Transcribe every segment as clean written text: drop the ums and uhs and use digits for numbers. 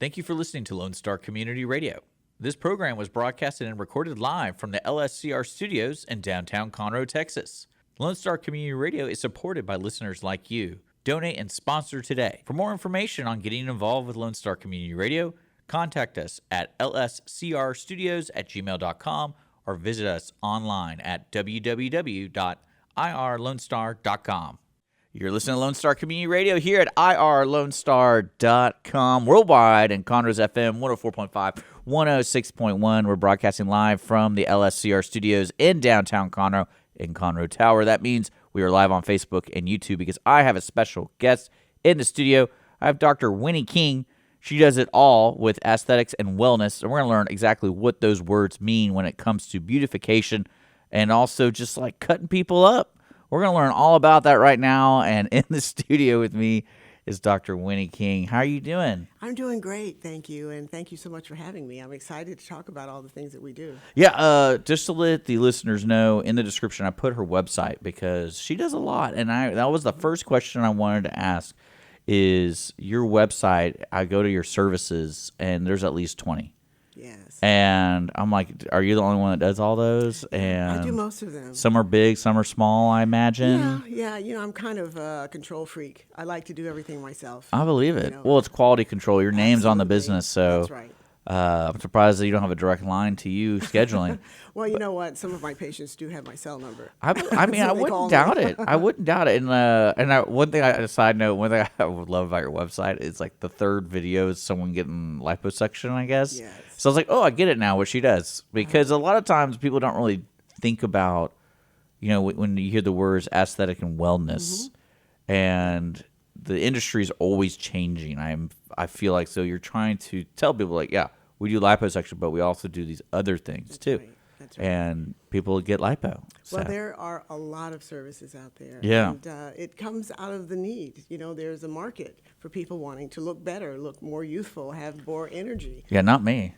Thank you for listening to Lone Star Community Radio. This program was broadcasted and recorded live from the LSCR studios in downtown Conroe, Texas. Lone Star Community Radio is supported by listeners like you. Donate and sponsor today. For more information on getting involved with Lone Star Community Radio, contact us at lscrstudios@gmail.com or visit us online at www.irlonestar.com. You're listening to Lone Star Community Radio here at irlonestar.com, worldwide and Conroe's FM 104.5, 106.1. We're broadcasting live from the LSCR studios in downtown Conroe in Conroe Tower. That means we are live on Facebook and YouTube because I have a special guest in the studio. I have Dr. Winnie King. She does it all with aesthetics and wellness, and we're going to learn exactly what those words mean when it comes to beautification and also just like cutting people up. We're going to learn all about that right now, and in the studio with me is Dr. Winnie King. How are you doing? I'm doing great, thank you, and thank you so much for having me. I'm excited to talk about all the things that we do. Yeah, just to let the listeners know, in the description I put her website because she does a lot, and that was the first question I wanted to ask is your website. I go to your services, and there's at least 20. Yes. And I'm like, are you the only one that does all those? And I do most of them. Some are big, some are small, I imagine. Yeah. I'm kind of a control freak. I like to do everything myself. I believe it. Well, it's quality control. Your name's on the Absolutely. business, so That's right. I'm surprised that you don't have a direct line to you scheduling. Well, you know what? Some of my patients do have my cell number. I mean, I wouldn't doubt it. I wouldn't doubt it. One thing, a side note, one thing I would love about your website is like the third video is someone getting liposuction, I guess. Yes. So I was like, oh, I get it now what she does. Because a lot of times people don't really think about, when you hear the words aesthetic and wellness, and the industry is always changing. I feel like, so you're trying to tell people like, yeah, we do liposuction, but we also do these other things too. Right. That's right. And people get lipo. So. Well, there are a lot of services out there. Yeah. And it comes out of the need. There's a market for people wanting to look better, look more youthful, have more energy. Yeah, not me.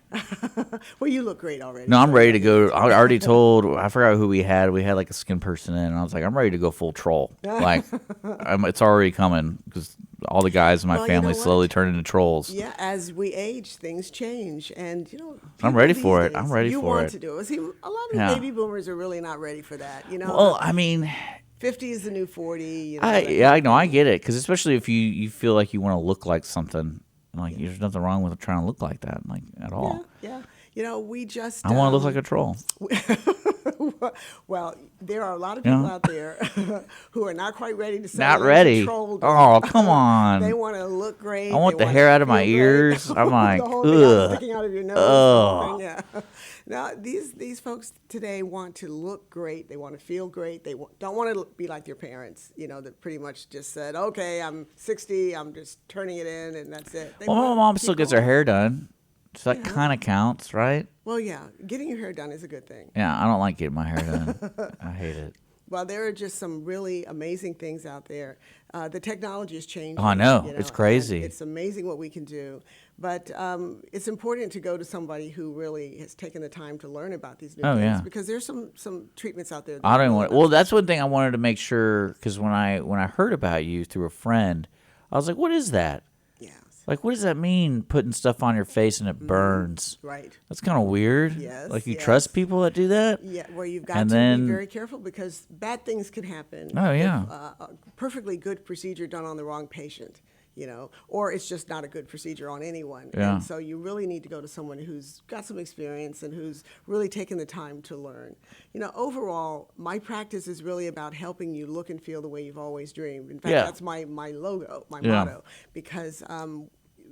Well, you look great already. No, I'm ready to go. I already told, I forgot who we had. We had like a skin person in, and I was like, I'm ready to go full troll. Like, it's already coming because all the guys in my family slowly turn into trolls. Yeah, as we age, things change, and I'm ready these for it. days, I'm ready you for want it. to do it. See, a lot of baby boomers are really not ready for that. Well, I mean, 50 is the new 40. I know, I get it, because especially if you feel like you want to look like something, like there's nothing wrong with trying to look like that, like at all. Yeah. We just. I want to look like a troll. Well, there are a lot of people out there who are not quite ready to say Not ready. Oh, come on. They want to look great. I want the hair out of my ears. I'm like, the whole thing ugh. sticking out of your nose. Ugh. Yeah. Now, these folks today want to look great. They want to feel great. They don't want to be like their parents, that pretty much just said, okay, I'm 60, I'm just turning it in, and that's it. Well, my mom still gets her hair done. So that kind of counts, right? Well, yeah, getting your hair done is a good thing. Yeah, I don't like getting my hair done. I hate it. Well, there are just some really amazing things out there. The technology is changing. Oh, I know. It's crazy. It's amazing what we can do. But it's important to go to somebody who really has taken the time to learn about these new things. Because there's some treatments out there. I don't even want. Well, that's one thing I wanted to make sure, because when I heard about you through a friend, I was like, what is that? Like, what does that mean, putting stuff on your face and it burns? Right. That's kind of weird. Yes. Like, you trust people that do that? Yeah, well, you've got to be very careful because bad things can happen. Oh, yeah. If, a perfectly good procedure done on the wrong patient, or it's just not a good procedure on anyone. Yeah. And so you really need to go to someone who's got some experience and who's really taken the time to learn. Overall, my practice is really about helping you look and feel the way you've always dreamed. In fact, that's my logo, my motto, because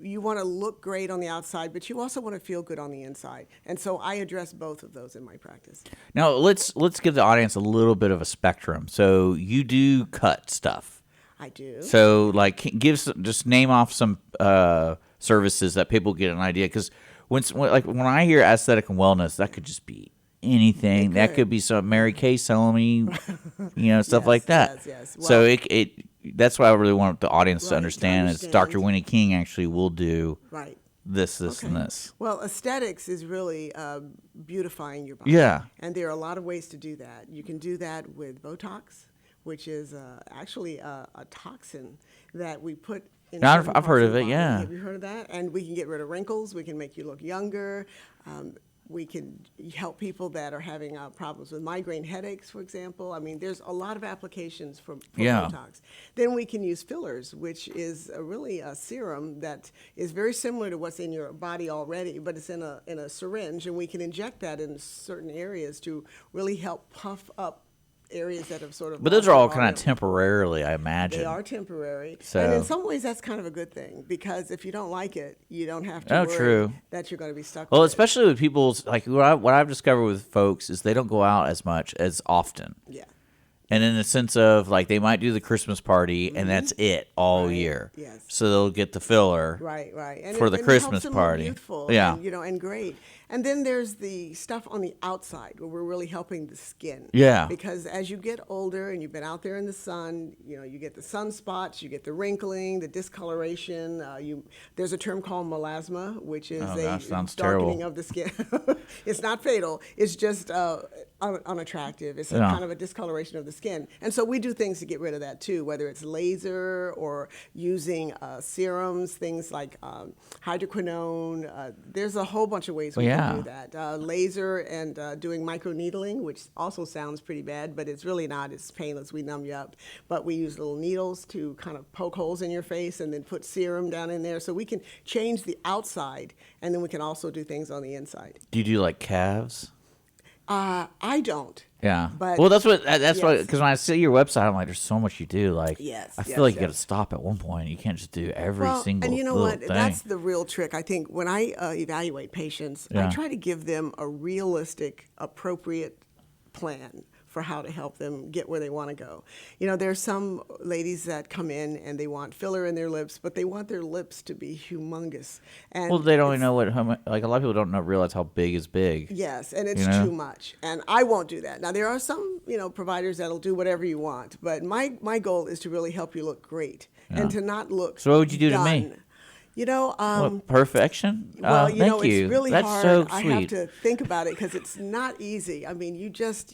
you want to look great on the outside, but you also want to feel good on the inside. And so I address both of those in my practice. Now, let's give the audience a little bit of a spectrum. So you do cut stuff. I do. So, just name off some services that people get an idea. Because when I hear aesthetic and wellness, that could just be anything. That could be some Mary Kay selling me, stuff like that. Yes. Well, So that's what I really want the audience to understand is Dr. Winnie King actually will do this, and this. Well, aesthetics is really beautifying your body. Yeah. And there are a lot of ways to do that. You can do that with Botox, which is actually a toxin that we put in Now, certain I've heard parts of the it, body. yeah. Have you heard of that? And we can get rid of wrinkles. We can make you look younger. We can help people that are having problems with migraine headaches, for example. I mean, there's a lot of applications for Yeah. Botox. Then we can use fillers, which is really a serum that is very similar to what's in your body already, but it's in a syringe, and we can inject that in certain areas to really help puff up areas that have sort of. But those lost are their all kind volume. of temporarily, I imagine. They are temporary. So- And in some ways, that's kind of a good thing, because if you don't like it, you don't have to Oh, worry true. that you're going to be stuck Well, with it. especially with people's, like, what I've discovered with folks is they don't go out as much as often. Yeah. And in the sense of, like, they might do the Christmas party, and that's it all Right. year. Yes. So they'll get the filler. Right, right. And For the and Christmas helps them party. Look youthful Yeah. and, and great. And then there's the stuff on the outside where we're really helping the skin. Yeah. Because as you get older and you've been out there in the sun, you get the sunspots, you get the wrinkling, the discoloration. There's a term called melasma, which is gosh, sounds darkening terrible. of the skin. It's not fatal. It's just unattractive. It's a Yeah. kind of a discoloration of the skin. And so we do things to get rid of that too, whether it's laser or using serums, things like hydroquinone. There's a whole bunch of ways we Yeah. can do that. Laser and doing microneedling, which also sounds pretty bad, but it's really not. It's painless. We numb you up. But we use little needles to kind of poke holes in your face and then put serum down in there. So we can change the outside, and then we can also do things on the inside. Do you do, like, calves? I don't. Yeah. But well, that's what yes. because when I see your website, I'm like, there's so much you do. Like, Yes, I feel yes, like you got to yes. stop at one point. You can't just do every single and you know little what? thing. That's the real trick. I think when I evaluate patients, Yeah. I try to give them a realistic, appropriate plan for how to help them get where they want to go. There's some ladies that come in and they want filler in their lips, but they want their lips to be humongous. And well, they don't even know like, a lot of people don't realize how big is big. yes, and it's You know? too much. And I won't do that. Now, there are some, providers that'll do whatever you want, but my goal is to really help you look great and to not look So what would you do to me? done. What, perfection? Well, Thank it's you. really That's hard. so I sweet. have to think about it because it's not easy. I mean,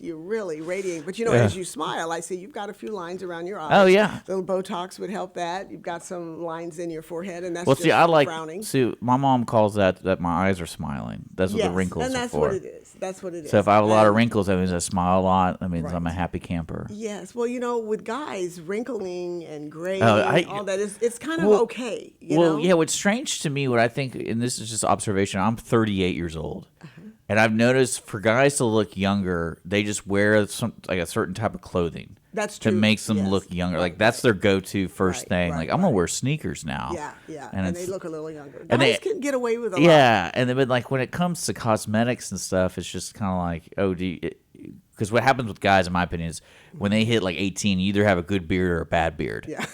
you're really radiating. But Yeah. as you smile, I see you've got a few lines around your eyes. Oh, yeah. Little Botox would help that. You've got some lines in your forehead, and that's Well, just see, I like. frowning. See, my mom calls that my eyes are smiling. That's what Yes, the wrinkles and are that's for. what it is. That's what it is. So if I have a lot of And- wrinkles, that means I smile a lot. That means Right. I'm a happy camper. Yes, well, with guys, wrinkling and graying, I- all that it's kind of Well- okay. Well, yeah. What's strange to me, what I think, and this is just observation. I'm 38 years old, and I've noticed for guys to look younger, they just wear like a certain type of clothing. That's That true. makes them Yes. look younger. Right, Like that's their go-to first Right, thing. right, Like I'm gonna right. wear sneakers now. Yeah, And and they it's- look a little younger. and Guys they- can get away with a lot. Yeah, and then but like when it comes to cosmetics and stuff, it's just kind of like, oh, because what happens with guys, in my opinion, is when they hit like 18, you either have a good beard or a bad beard. Yeah.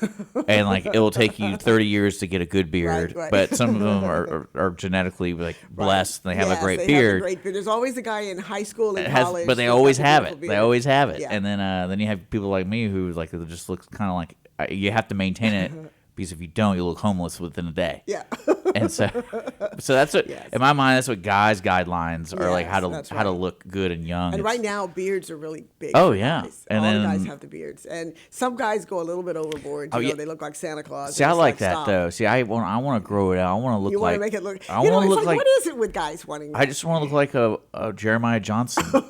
And like it will take you 30 years to get a good beard, Right. but some of them are genetically like blessed and they have a Yes, great they beard. Have a great beard. There's always a guy in high school and It has- college. but they who's always got the have beautiful it. They beard. always have it. Yeah. And then you have people like me who like it just looks kind of like you have to maintain it because if you don't, you look homeless within a day. Yeah. And so that's what Yes. in my mind that's what guys' guidelines are like Yes, how to that's how to right. look good and young. And It's- right now, beards are really big. Oh, for yeah. guys. And all then- the guys have the beards, and some guys go a little bit overboard. Oh, yeah. They look like Santa Claus. See, and I it's like that stop. though. See, I want to grow it out. I want to look You want like to make it look. I you know, want to it's look like what is it with guys wanting? I just want to look like a Jeremiah Johnson from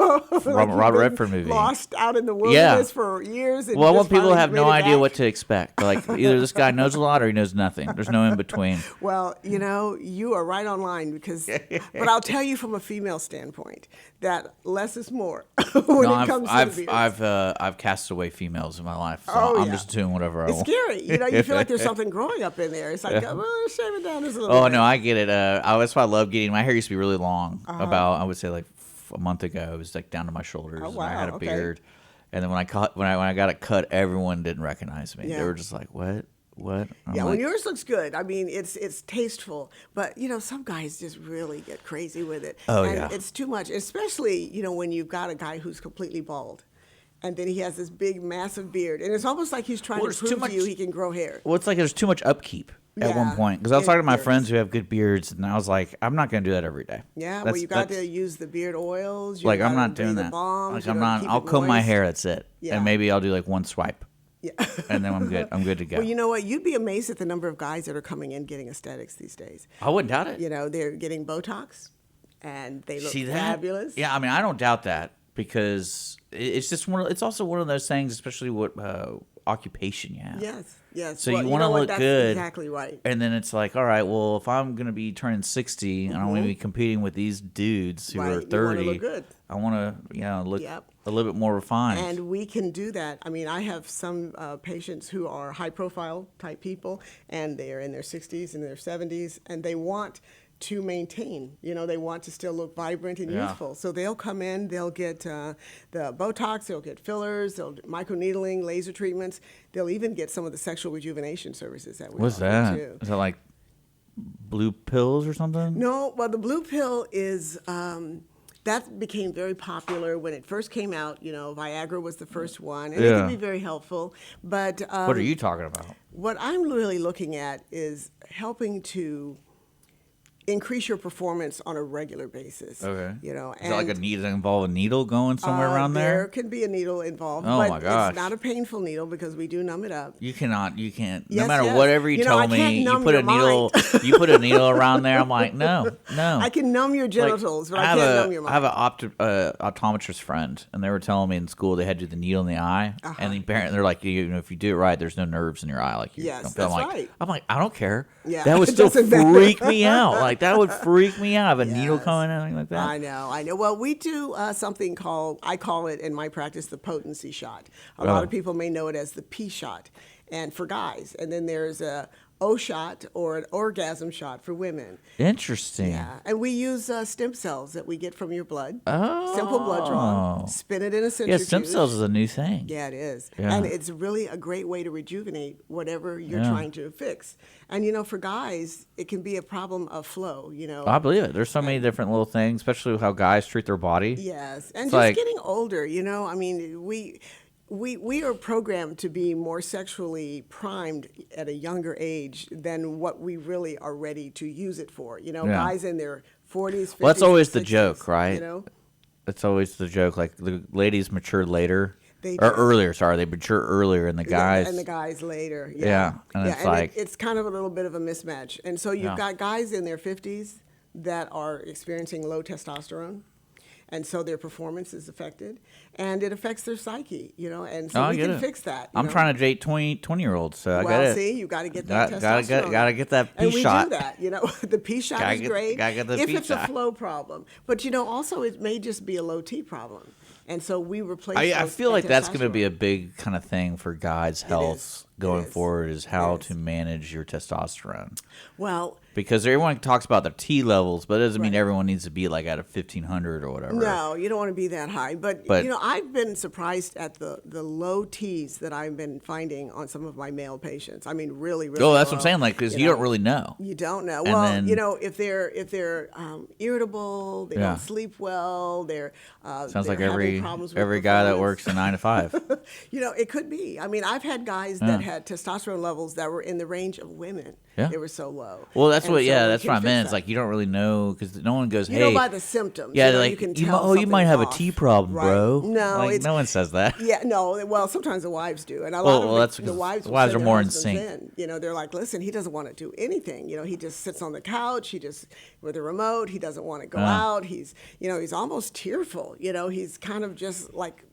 Like Robert you've Redford been movie. Lost out in the wilderness for years. And Well, I just want people to finally have no made it idea back. what to expect. Like either this guy knows a lot or he knows nothing. There's no in between. Well, you are right on line because, but I'll tell you from a female standpoint that less is more when No, it comes to the beards. I've cast away females in my life, so Oh, I'm yeah. just doing whatever I It's want. scary. You feel like there's something growing up in there. It's like, well, shave it down just a little Oh bit. no, I get it. That's why I love getting. My hair used to be really long. Uh-huh. About I would say like a month ago, it was like down to my shoulders. Oh, And I had a wow, okay. beard, and then when I got it cut, everyone didn't recognize me. They Yeah. were just like, "What? What?" I'm Yeah, like, when yours looks good, I mean, it's tasteful. But, some guys just really get crazy with it. Oh, and yeah. it's too much, especially, when you've got a guy who's completely bald. And then he has this big, massive beard. And it's almost like he's trying Well, to there's too prove to you much- he can grow hair. Well, it's like there's too much upkeep at one Yeah, point. Because I was it- talking to my there friends is. who have good beards, and I was like, I'm not going to do that every day. Yeah, well, That's- you got that's- to use the beard oils. You Like I'm gotta not doing bring the that. balms, Like you I'm gotta not. keep I'll it comb my moist. hair. That's it. Yeah. And maybe I'll do like one swipe. Yeah. and then I'm good. I'm good to go. Well, you know what? You'd be amazed at the number of guys that are coming in getting aesthetics these days. I wouldn't doubt it. You know, they're getting Botox, and they look See that? fabulous. Yeah, I mean, I don't doubt that because it's just it's also one of those things, especially what occupation you have. Yes, yes. So well, you want to look that's good. Exactly right. And then it's like, all right, well, if I'm going to be turning 60 and I'm going to be competing with these dudes who Right, are you 30, wanna look good. I want to, look Yep. a little bit more refined. And we can do that. I mean, I have some patients who are high-profile type people, and they're in their 60s and their 70s, and they want to maintain. They want to still look vibrant and youthful. So they'll come in, they'll get the Botox, they'll get fillers, they'll microneedling, laser treatments. They'll even get some of the sexual rejuvenation services that we What's offer that? too. Is that like blue pills or something? No, well, the blue pill is. That became very popular when it first came out. Viagra was the first one, and it can be very helpful. But What are you talking about? what I'm really looking at is helping to increase your performance on a regular basis. Okay. Is Is it like a needle involve a needle going somewhere around There there? can be a needle involved, Oh, but my gosh. it's not a painful needle because we do numb it up. You can't. No Yes, matter yes. whatever you I tell me, can't you numb put a your needle. mind. You put a needle around there. I'm like, no. I can numb your genitals, but I have can't numb your mind. I have an optometrist friend, and they were telling me in school they had to do the needle in the eye, and apparently they're like, if you do it right, there's no nerves in your eye. Like, Yes, I'm that's like, right. I'm like, I don't care. Yeah, That would it still doesn't matter. freak me out. Like that would freak me out. Have a needle Yes. coming in, anything like that. I know. Well, we do something I call it in my practice the potency shot. A lot of people may know it as the P shot, and for guys. And then there's a O shot or an orgasm shot for women. Interesting. Yeah, and we use stem cells that we get from your blood. Oh. Simple blood draw. Spin it in a Yeah, centrifuge. stem cells is a new thing. Yeah, it is. Yeah. And it's really a great way to rejuvenate whatever you're trying to fix. And, for guys, it can be a problem of flow, I believe it. There's so many different little things, especially how guys treat their body. Yes. And It's just like- getting older, I mean, we are programmed to be more sexually primed at a younger age than what we really are ready to use it for. Guys in their 40s, 50s, Well, that's always the 60s, joke, right? That's always the joke. Like the ladies mature later. They Or do. earlier, sorry. They mature earlier, and the guys. And the guys later. Yeah, and it's like- it's kind of a little bit of a mismatch. And so you've Yeah. got guys in their 50s that are experiencing low testosterone. And so their performance is affected, and it affects their psyche, and so I we get can it. fix that. I'm trying to date 20-year-olds, so I got Well, it. see, you got to get that Gotta testosterone. gotta get that P and we shot. do that, the P shot Gotta is get- great. gotta get the if P it's shot. a flow problem, but also it may just be a low T problem, and so we replace. I those feel like that's going to be a testosterone. big kind of thing for guys' health is. going It is. forward is how It is. to manage your testosterone. Well. Because everyone talks about their T levels, but it doesn't mean Right. everyone needs to be like at a 1500 or whatever. No, you don't want to be that high. But But- I've been surprised at the low T's that I've been finding on some of my male patients. I mean, really, really. Oh, that's what low, I'm saying. Like, because you don't really know. You don't know. And Well, then- if they're irritable, they Yeah. don't sleep well. They're Sounds they're like having problems with every guy that performance. works a 9 to 5. It could be. I mean, I've had guys that had testosterone levels that were in the range of women. Yeah. They were so low. Well, that's And what. so Yeah, we that's can what I fix meant. It's that. like you don't really know because no one goes, You "Hey." know by the symptoms. Yeah, you like you can you, tell you might have a something's T off. problem, Right. bro. No, like, it's no one says that. Yeah, no. Well, sometimes the wives do, and a Well, lot of that's the because wives. will wives send are their more in husbands sync. they're like, listen, he doesn't want to do anything. He just sits on the couch. He just with a remote. He doesn't want to go out. He's almost tearful. He's kind of just like.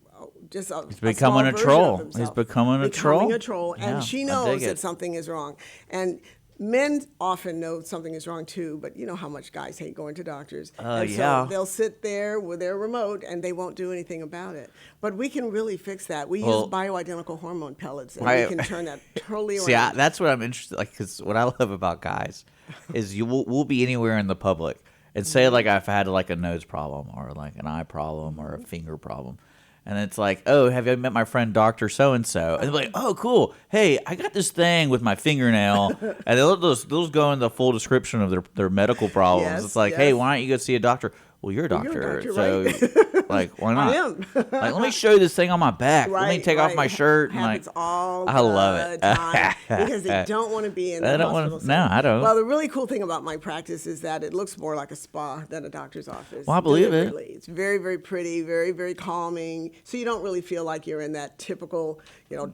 Just a, He's a small becoming a version troll. of himself. He's becoming a troll? Becoming a troll, and Yeah, she I knows dig that it. something is wrong. And men often know something is wrong too, but you know how much guys hate going to doctors. And yeah. so they'll sit there with their remote and they won't do anything about it. But we can really fix that. We Well, use bioidentical hormone pellets, and Right. we can turn that totally around. See, that's what I'm interested. Like, because what I love about guys is we'll be anywhere in the public and say like I've had like a nose problem or like an eye problem or a finger problem. And it's like, oh, have you met my friend Dr. So-and-so? And they're like, oh, cool. Hey, I got this thing with my fingernail. And those go in the full description of their medical problems. Yes, it's like, hey, yes. why don't you go see a doctor? well, you're a doctor, doctor, so right? like, why not? I am. Like, let me show you this thing on my back. Let me Right, take off right. my shirt. And Happens like, all I love the it. time because they don't want to be in I the don't hospital want. setting. No, I don't. Well, the really cool thing about my practice is that it looks more like a spa than a doctor's office. Well, I believe it. deliberately. It's very, very pretty, very, very calming. So you don't really feel like you're in that typical,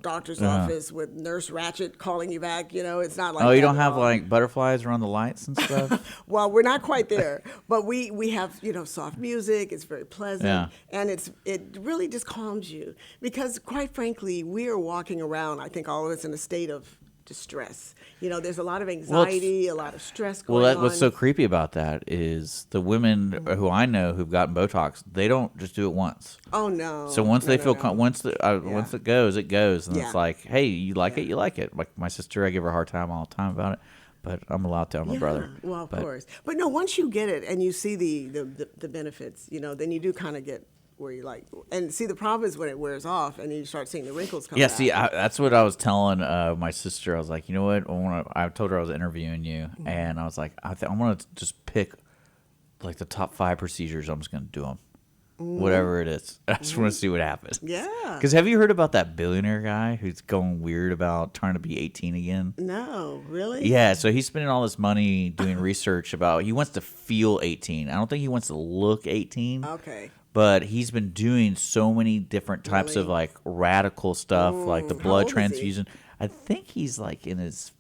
doctor's office with Nurse Ratchet calling you back. It's not like Oh, that you don't at have all. like butterflies around the lights and stuff. Well, we're not quite there, but we have soft music. It's very pleasant, Yeah. and it really just calms you because, quite frankly, we are walking around. I think all of us in a state of distress. There's a lot of anxiety, a lot of stress going Well, on. what's so creepy about that is the women who I know who've gotten Botox, they don't just do it once. Oh no! So once No, they no, feel no. once it goes, it goes, and Yeah. it's like, hey, you like it, you like it. Like my sister, I give her a hard time all the time about it, but I'm allowed to. I'm a brother. Well, of But- course, but no. Once you get it and you see the benefits, then you do kind of get where you like. And see, the problem is when it wears off and you start seeing the wrinkles come Yeah, back. see, that's what I was telling my sister. I was like, you know what? I told her I was interviewing you, and I was like, I'm gonna just pick like the top 5 procedures. I'm just gonna do them, whatever it is. I just want to see what happens. Yeah. Because have you heard about that billionaire guy who's going weird about trying to be 18 again? No, really? Yeah, so he's spending all this money doing research about. He wants to feel 18. I don't think he wants to look 18. Okay. But he's been doing so many different types of Really? like radical stuff, like the How blood old is he? transfusion. I think he's like in his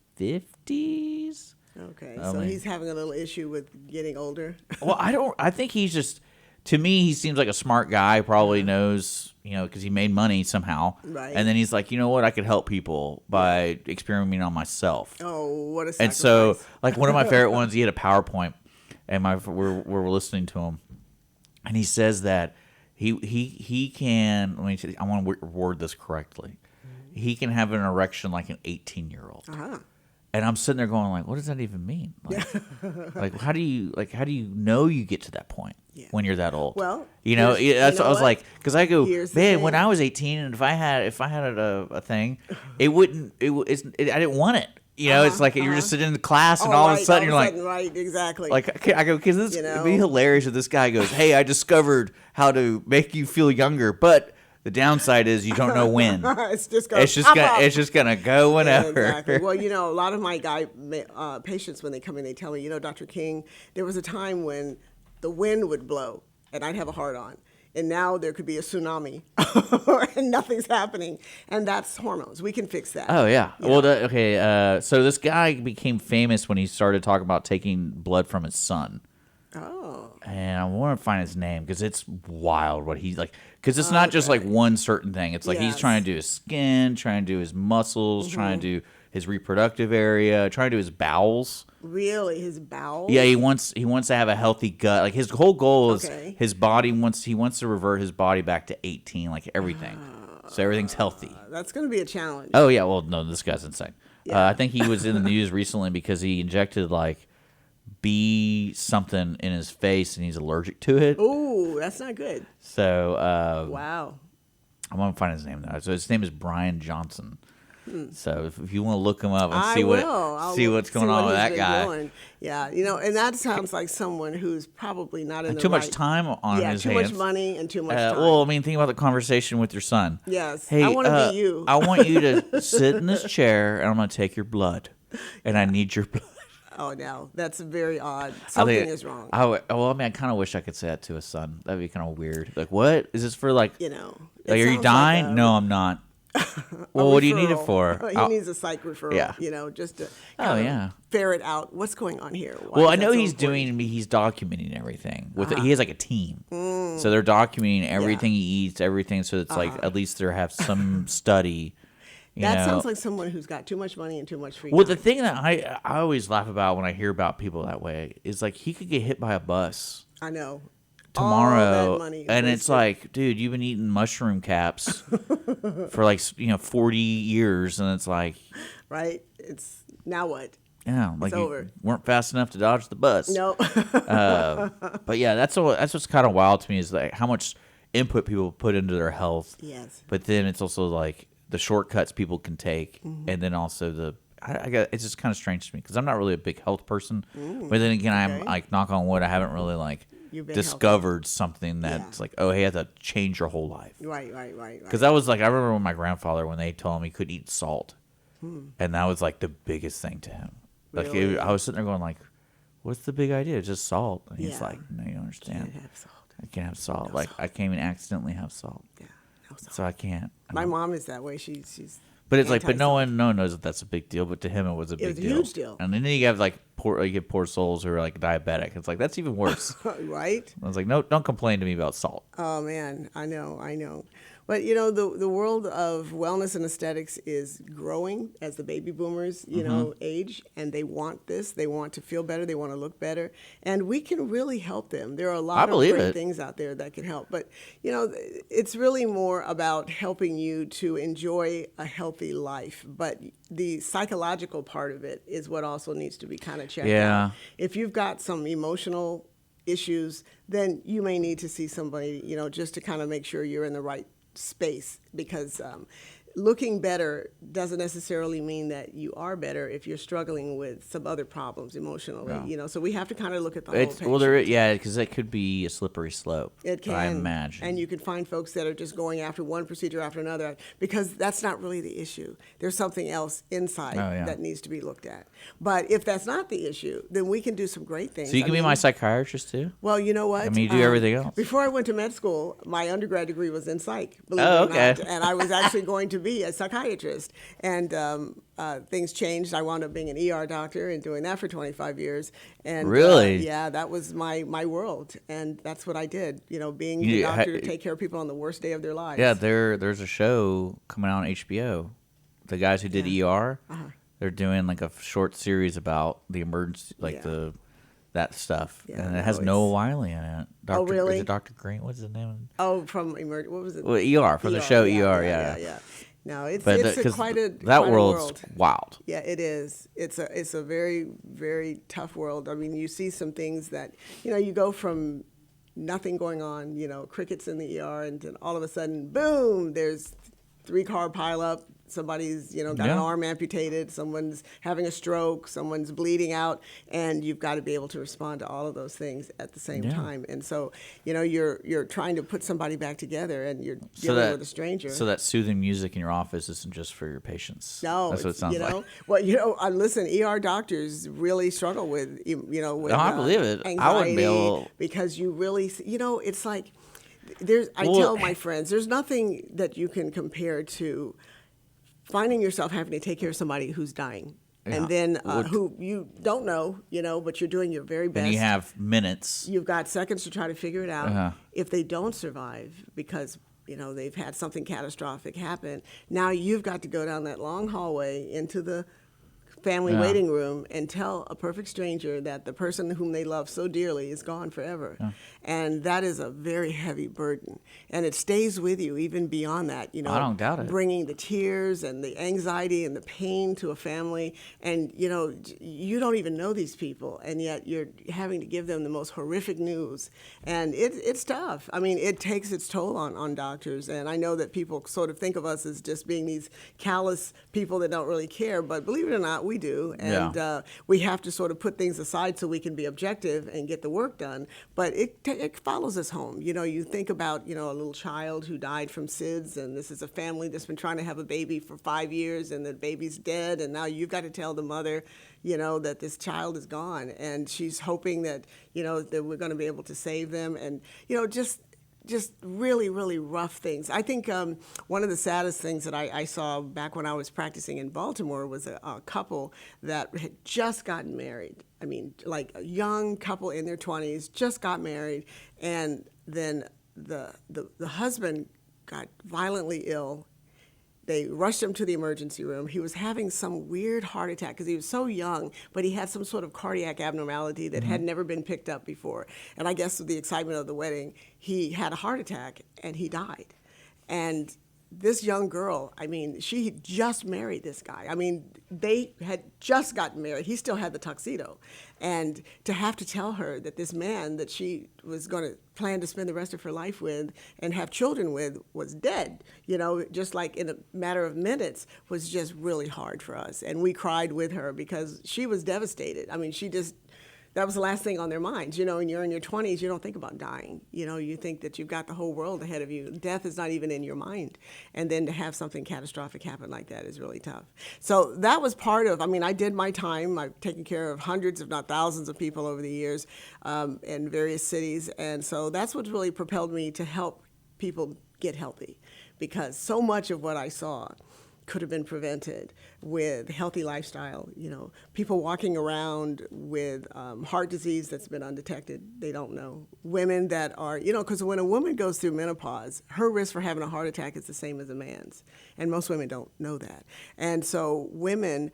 50s. Okay, I so mean- he's having a little issue with getting older. Well, I think he's just. To me, he seems like a smart guy. Probably knows, because he made money somehow. Right. And then he's like, you know what? I could help people by experimenting on myself. Oh, what a sacrifice. And so, like one of my favorite ones, he had a PowerPoint, and we're listening to him, and he says that he can. Let me see, I want to word this correctly. He can have an erection like an 18-year-old. Uh-huh. And I'm sitting there going like, what does that even mean? Like, how do you know you get to that point when you're that old? Well, that's you what know I was what? like, because I go, Here's the man, thing. when I was 18, and if I had a thing, I didn't want it. It's like you're just sitting in the class, and all of a sudden you're like, right, exactly. like I go, because this it'd be know? hilarious if this guy goes, hey, I discovered how to make you feel younger, but the downside is you don't know when. it's just going It's just gonna go whenever. Yeah, exactly. Well, a lot of my patients, when they come in, they tell me, Dr. King, there was a time when the wind would blow and I'd have a heart on. And now there could be a tsunami and nothing's happening. And that's hormones. We can fix that. Oh, yeah. You Well, know? okay. So this guy became famous when he started talking about taking blood from his son. Oh. And I want to find his name because it's wild what he's like. Because it's not just like one certain thing. It's like he's Yes. trying to do his skin, trying to do his muscles, trying to do his reproductive area, trying to do his bowels. Really? His bowels? Yeah, he wants to have a healthy gut. Like his whole goal is Okay. his body wants to revert his body back to 18, like everything. So everything's healthy. That's going to be a challenge. Oh yeah, well no, this guy's insane. Yeah. I think he was in the news recently because he injected like bee something in his face and he's allergic to it. Ooh, that's not good. So Wow. I'm gonna find his name now. So his name is Brian Johnson. So if you want to look him up and I see will. I'll see what's going see on what with he's that been guy. doing. Yeah, and that sounds like someone who's probably not in And the too much right- time on Yeah, his too hands. much money and too much time. Well, I mean, think about the conversation with your son. Yes, Hey, I wanna be you. I want you to sit in this chair, and I'm going to take your blood, and I need your blood. Oh, no, that's very odd. I Something think- is wrong. I kind of wish I could say that to a son. That'd be kind of weird. Like, what is this for? Like, It like, are you sounds dying? like No, I'm not. Well, what do you need it referral. for? He Oh. needs a psych referral. Yeah. Just to Oh, kind of yeah. ferret out what's going on here. Why Well, is I that know so he's important? he's documenting everything. He has like a team, so they're documenting everything he eats, everything. So it's like at least they have some study. That know. sounds like someone who's got too much money and too much free Well, time. the thing that I always laugh about when I hear about people that way is like he could get hit by a bus I know. tomorrow, All that money and it's wasted. like, dude, you've been eating mushroom caps for like 40 years, and it's like, Right? It's now what? yeah, like you over. weren't fast enough to dodge the bus. No. But yeah, that's what's kind of wild to me is like how much input people put into their health. Yes. But then it's also like the shortcuts people can take, Mm-hmm. and then also I got it's just kind of strange to me because I'm not really a big health person. But then again, I'm okay. like knock on wood, I haven't really like you've been discovered something that's like, oh, he had to change your whole life. Right. Because that was like, I remember when my grandfather, when they told him he could eat salt, and that was like the biggest thing to him. Like Really? I was sitting there going like, what's the big idea? It's just salt. And he's Yeah. like, no, you don't understand. Can't have salt. I can't have salt. No like salt. I can't even accidentally have salt. Yeah, no salt. So I can't. My mom is that way. She's. But it's like, but no anti-salt. one knows that that's a big deal. But to him, it was a big was a deal. huge deal. And then you have like you get poor souls who are like diabetic. It's like that's even worse. Right? I was like, no, don't complain to me about salt. Oh man, I know. But you know, the world of wellness and aesthetics is growing as the baby boomers, age, and they want this. They want to feel better. They want to look better, and we can really help them. There are a lot of great things out there that can help. But it's really more about helping you to enjoy a healthy life. But the psychological part of it is what also needs to be kind of checked out. If you've got some emotional issues, then you may need to see somebody, just to kind of make sure you're in the right space, because looking better doesn't necessarily mean that you are better if you're struggling with some other problems emotionally. So we have to kind of look at the whole picture. Well, because it could be a slippery slope. It can, I imagine. and you can find folks that are just going after one procedure after another, because that's not really the issue. There's something else inside that needs to be looked at. But if that's not the issue, then we can do some great things. So you can be my psychiatrist too? Well, you know what? I mean, you do everything else. Before I went to med school, my undergrad degree was in psych, believe it or not, and I was actually going to be a psychiatrist. And things changed. I wound up being an ER doctor and doing that for 25 years. And really? Yeah, that was my world, and that's what I did. Being the doctor to take care of people on the worst day of their lives. Yeah, there's a show coming out on HBO. The guys who did ER, they're doing like a short series about the emergency, that stuff, and it has Noah Wiley in it. Oh, really? Is it Dr. Green? What's his name? Oh, from what was it? Well, ER, from the show ER. Yeah. No, it's quite a world's world. Wild. Yeah, it is. It's a very, very tough world. I mean, you see some things that you go from nothing going on, crickets in the ER, and then all of a sudden, boom, there's 3-car pileup. Somebody's, got an arm amputated, someone's having a stroke, someone's bleeding out, and you've got to be able to respond to all of those things at the same time. And so, you're trying to put somebody back together, and you're dealing with a stranger. So that soothing music in your office isn't just for your patients. No, that's what it sounds like. Well, listen, ER doctors really struggle with, with I believe it. anxiety, I wouldn't be able. Because you really, it's like, I tell my friends, there's nothing that you can compare to finding yourself having to take care of somebody who's dying, and then who you don't know, but you're doing your very best. And you have minutes. You've got seconds to try to figure it out. If they don't survive because they've had something catastrophic happen, now you've got to go down that long hallway into the family waiting room and tell a perfect stranger that the person whom they love so dearly is gone forever. And that is a very heavy burden. And it stays with you even beyond that, I don't doubt it. Bringing the tears and the anxiety and the pain to a family. And, you don't even know these people, and yet you're having to give them the most horrific news. And it's tough. I mean, it takes its toll on doctors. And I know that people sort of think of us as just being these callous people that don't really care, but believe it or not, we do, and we have to sort of put things aside so we can be objective and get the work done. But it follows us home. You think about a little child who died from SIDS, and this is a family that's been trying to have a baby for 5 years, and the baby's dead, and now you've got to tell the mother, that this child is gone, and she's hoping that that we're going to be able to save them, and just really, really rough things. I think one of the saddest things that I saw back when I was practicing in Baltimore was a couple that had just gotten married. I mean, like a young couple in their 20s, just got married, and then the husband got violently ill. They rushed him to the emergency room. He was having some weird heart attack because he was so young, but he had some sort of cardiac abnormality that had never been picked up before. And I guess with the excitement of the wedding, he had a heart attack and he died. And this young girl, I mean, she just married this guy. I mean, they had just gotten married. He still had the tuxedo. And to have to tell her that this man that she was going to plan to spend the rest of her life with and have children with was dead, just like in a matter of minutes, was just really hard for us. And we cried with her because she was devastated. I mean, she just that was the last thing on their minds. When you're in your 20s, you don't think about dying. You think that you've got the whole world ahead of you. Death is not even in your mind. And then to have something catastrophic happen like that is really tough. So that was part of, I did my time. I've taken care of hundreds, if not thousands of people over the years in various cities. And so that's what really propelled me to help people get healthy, because so much of what I saw could have been prevented with healthy lifestyle. People walking around with heart disease that's been undetected, they don't know. Women that are, because when a woman goes through menopause, her risk for having a heart attack is the same as a man's, and most women don't know that. And so women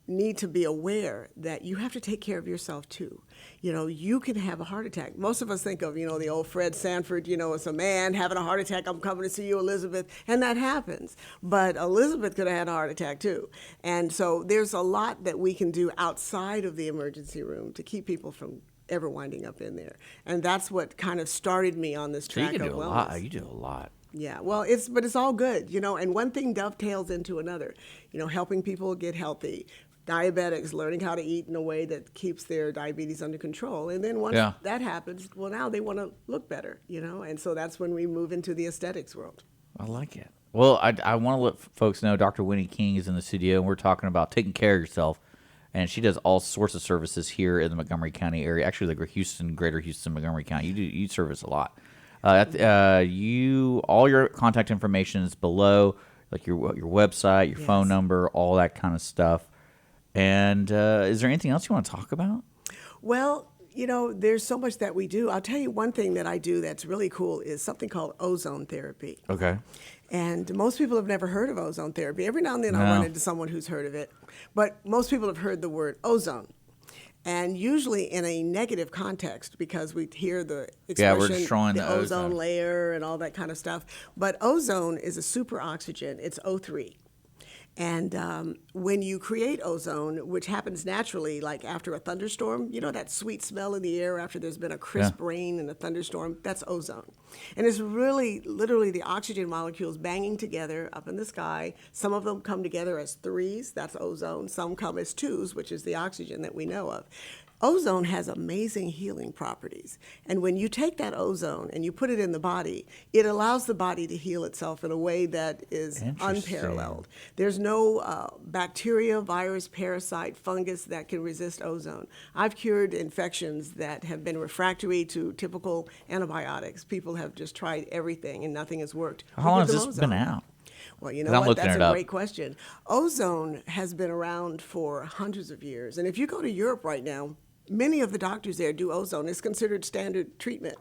need to be aware that you have to take care of yourself too. You can have a heart attack. Most of us think of, the old Fred Sanford, it's a man having a heart attack, I'm coming to see you, Elizabeth, and that happens. But Elizabeth could have had a heart attack too. And so there's a lot that we can do outside of the emergency room to keep people from ever winding up in there. And that's what kind of started me on this track of wellness. You do a lot. Yeah, well, it's all good, and one thing dovetails into another, helping people get healthy. Diabetics learning how to eat in a way that keeps their diabetes under control. And then once that happens, well, now they want to look better, and so that's when we move into the aesthetics world. I like it. Well, I want to let folks know Dr. Winnie King is in the studio, and we're talking about taking care of yourself. And she does all sorts of services here in the Montgomery County area, actually like Greater Houston, Montgomery County. You service a lot. All your contact information is below, like your website, your phone number, all that kind of stuff. And is there anything else you want to talk about? Well, there's so much that we do. I'll tell you one thing that I do that's really cool is something called ozone therapy. Okay. And most people have never heard of ozone therapy. Every now and then I run into someone who's heard of it. But most people have heard the word ozone. And usually in a negative context, because we hear the expression, we're destroying the ozone layer and all that kind of stuff. But ozone is a super oxygen. It's O3. And when you create ozone, which happens naturally, like after a thunderstorm, that sweet smell in the air after there's been a crisp rain and a thunderstorm, that's ozone. And it's really literally the oxygen molecules banging together up in the sky. Some of them come together as threes, that's ozone. Some come as twos, which is the oxygen that we know of. Ozone has amazing healing properties. And when you take that ozone and you put it in the body, it allows the body to heal itself in a way that is unparalleled. There's no bacteria, virus, parasite, fungus that can resist ozone. I've cured infections that have been refractory to typical antibiotics. People have just tried everything and nothing has worked. How long has this been out? Well, you know what? That's a great question. Ozone has been around for hundreds of years. And if you go to Europe right now, many of the doctors there do ozone. It's considered standard treatment.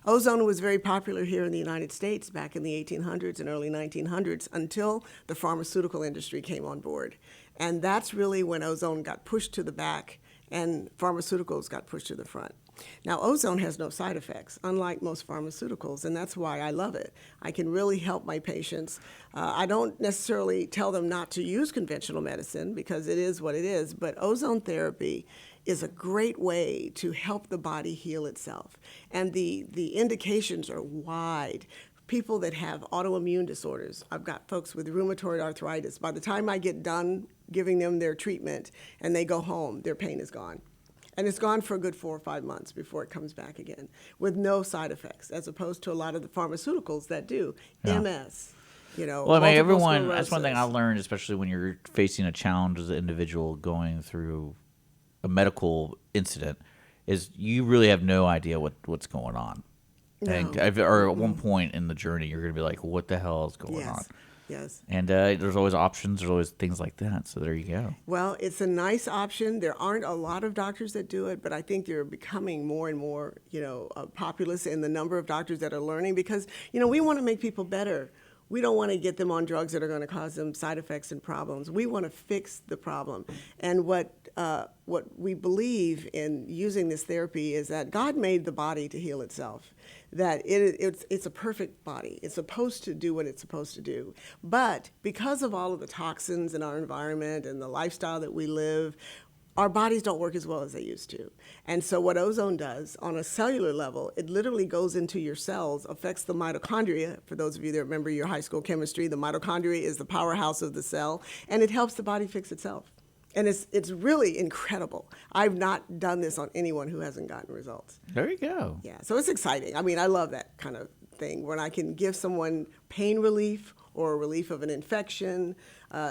Ozone was very popular here in the United States back in the 1800s and early 1900s until the pharmaceutical industry came on board. And that's really when ozone got pushed to the back and pharmaceuticals got pushed to the front. Now, ozone has no side effects, unlike most pharmaceuticals, and that's why I love it. I can really help my patients. I don't necessarily tell them not to use conventional medicine because it is what it is, but ozone therapy is a great way to help the body heal itself. And the indications are wide. People that have autoimmune disorders, I've got folks with rheumatoid arthritis. By the time I get done giving them their treatment and they go home, their pain is gone. And it's gone for a good 4 or 5 months before it comes back again with no side effects, as opposed to a lot of the pharmaceuticals that do. MS, Well, I mean, everyone, that's one thing I learned, especially when you're facing a challenge as an individual going through a medical incident, is you really have no idea what's going on. No. Or at one point in the journey, you're going to be like, what the hell is going on? Yes. And there's always options. There's always things like that. So there you go. Well, it's a nice option. There aren't a lot of doctors that do it, but I think they're becoming more and more, populous in the number of doctors that are learning because, we want to make people better. We don't want to get them on drugs that are going to cause them side effects and problems. We want to fix the problem. And what we believe in using this therapy is that God made the body to heal itself, that it's a perfect body. It's supposed to do what it's supposed to do. But because of all of the toxins in our environment and the lifestyle that we live, our bodies don't work as well as they used to. And so what ozone does on a cellular level, it literally goes into your cells, affects the mitochondria. For those of you that remember your high school chemistry, the mitochondria is the powerhouse of the cell, and it helps the body fix itself. And it's really incredible. I've not done this on anyone who hasn't gotten results. There you go. Yeah, so it's exciting. I mean, I love that kind of thing when I can give someone pain relief or relief of an infection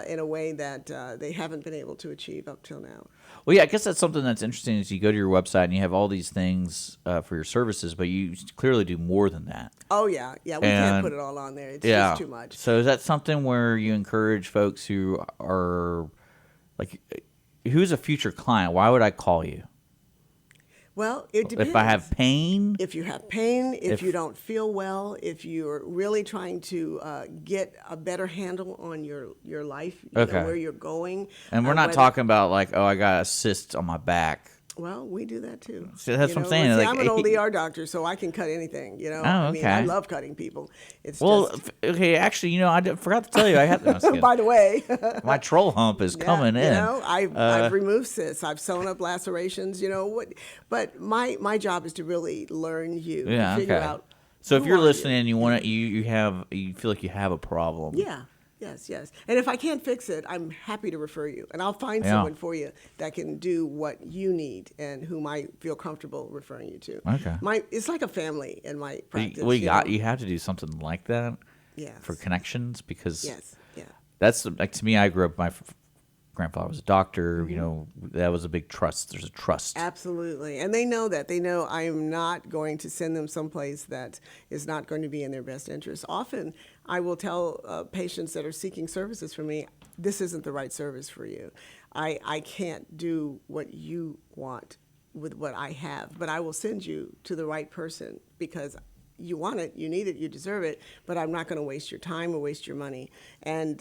in a way that they haven't been able to achieve up till now. Well, yeah, I guess that's something that's interesting is you go to your website and you have all these things for your services, but you clearly do more than that. Oh, yeah. Yeah, we can't put it all on there. It's just too much. So is that something where you encourage folks who are, like, who's a future client? Why would I call you? Well, it depends. If I have pain? If you have pain, if you don't feel well, if you're really trying to get a better handle on your life, you know, where you're going. And we're not talking about like, oh, I got a cyst on my back. Well, we do that too. So that's what I'm saying. See, like, I'm an old ER doctor, so I can cut anything. You know, I mean, I love cutting people. It's okay. Actually, you know, I forgot to tell you, I had that. By the way, my troll hump is coming in. You know, I've removed cysts. I've sewn up lacerations. You know what? But my job is to really learn you, figure out. So if you're listening and you want to, you feel like you have a problem. Yeah. Yes. And if I can't fix it, I'm happy to refer you. And I'll find someone for you that can do what you need and whom I feel comfortable referring you to. Okay. It's like a family in my practice. You have to do something like that for connections because that's like, to me, I grew up, my grandfather was a doctor, you know, that was a big trust. There's a trust. Absolutely. And they know that. They know I am not going to send them someplace that is not going to be in their best interest. Often I will tell patients that are seeking services from me, this isn't the right service for you. I can't do what you want with what I have, but I will send you to the right person because you want it, you need it, you deserve it, but I'm not going to waste your time or waste your money. And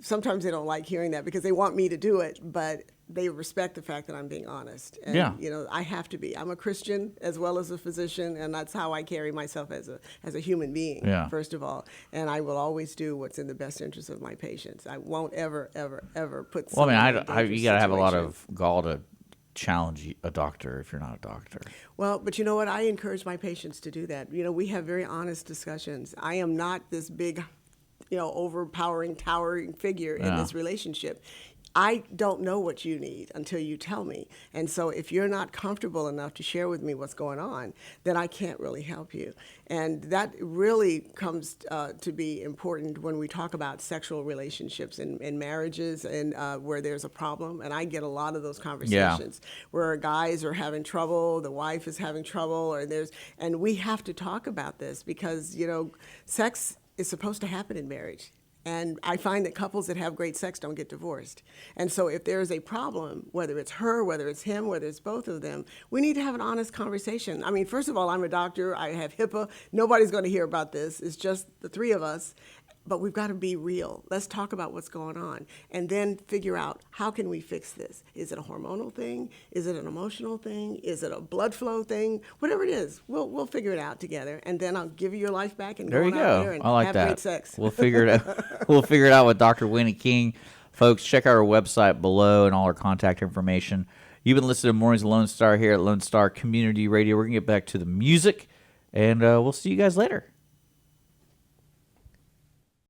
sometimes they don't like hearing that because they want me to do it, but they respect the fact that I'm being honest. And, you know, I have to be. I'm a Christian as well as a physician, and that's how I carry myself as a human being, first of all. And I will always do what's in the best interest of my patients. I won't ever, ever, ever put someone in a dangerous situation. You got to have a lot of gall to challenge a doctor if you're not a doctor. Well, but you know what? I encourage my patients to do that. You know, we have very honest discussions. I am not this big, you know, overpowering, towering figure in this relationship. I don't know what you need until you tell me. And so if you're not comfortable enough to share with me what's going on, then I can't really help you. And that really comes to be important when we talk about sexual relationships and marriages and where there's a problem. And I get a lot of those conversations where guys are having trouble, the wife is having trouble, and we have to talk about this because, you know, sex is supposed to happen in marriage. And I find that couples that have great sex don't get divorced. And so if there is a problem, whether it's her, whether it's him, whether it's both of them, we need to have an honest conversation. I mean, first of all, I'm a doctor. I have HIPAA. Nobody's going to hear about this. It's just the three of us. But we've got to be real. Let's talk about what's going on and then figure out how can we fix this. Is it a hormonal thing? Is it an emotional thing? Is it a blood flow thing? Whatever it is, we'll figure it out together. And then I'll give you your life back and go out there and have great sex. We'll figure it out. We'll figure it out with Dr. Winnie King. Folks, check out our website below and all our contact information. You've been listening to Mornings with Lone Star here at Lone Star Community Radio. We're going to get back to the music, and we'll see you guys later.